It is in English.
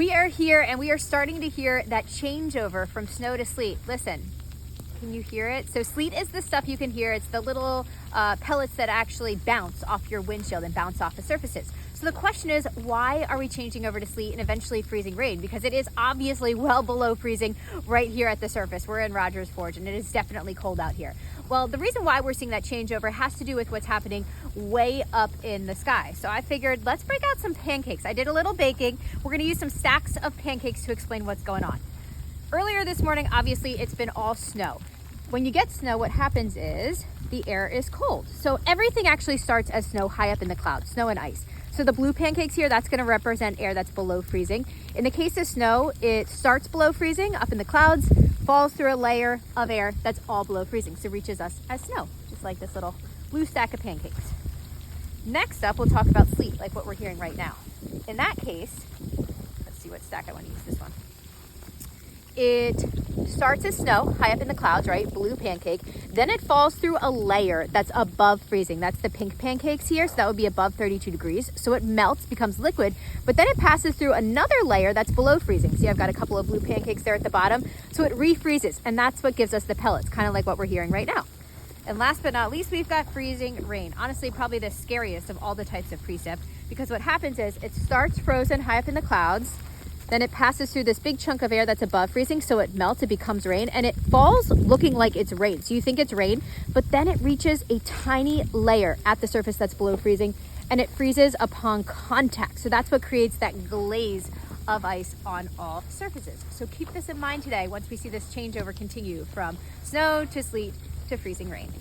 We are here and we are starting to hear that changeover from snow to sleet. Listen, can you hear it? So sleet is the stuff you can hear. It's the little pellets that actually bounce off your windshield and bounce off the surfaces. So the question is, why are we changing over to sleet and eventually freezing rain? Because it is obviously well below freezing right here at the surface. We're in Rogers Forge and it is definitely cold out here. Well, the reason why we're seeing that changeover has to do with what's happening way up in the sky. So I figured let's break out some pancakes. I did a little baking. We're gonna use some stacks of pancakes to explain what's going on. Earlier this morning, obviously it's been all snow. When you get snow, what happens is the air is cold. So everything actually starts as snow high up in the clouds, snow and ice. So the blue pancakes here, that's gonna represent air that's below freezing. In the case of snow, it starts below freezing up in the clouds, falls through a layer of air that's all below freezing, so reaches us as snow, just like this little blue stack of pancakes. Next up, we'll talk about sleet, like what we're hearing right now. In that case, let's see what stack I want to use, this one. It starts as snow high up in the clouds, right? Blue pancake. Then it falls through a layer that's above freezing. That's the pink pancakes here. So that would be above 32 degrees. So it melts, becomes liquid, but then it passes through another layer that's below freezing. See, I've got a couple of blue pancakes there at the bottom. So it refreezes, and that's what gives us the pellets, kind of like what we're hearing right now. And last but not least, we've got freezing rain. Honestly, probably the scariest of all the types of precip, because what happens is it starts frozen high up in the clouds. Then it passes through this big chunk of air that's above freezing, so it melts, it becomes rain, and it falls looking like it's rain. So you think it's rain, but then it reaches a tiny layer at the surface that's below freezing, and it freezes upon contact. So that's what creates that glaze of ice on all surfaces. So keep this in mind today once we see this changeover continue from snow to sleet to freezing rain.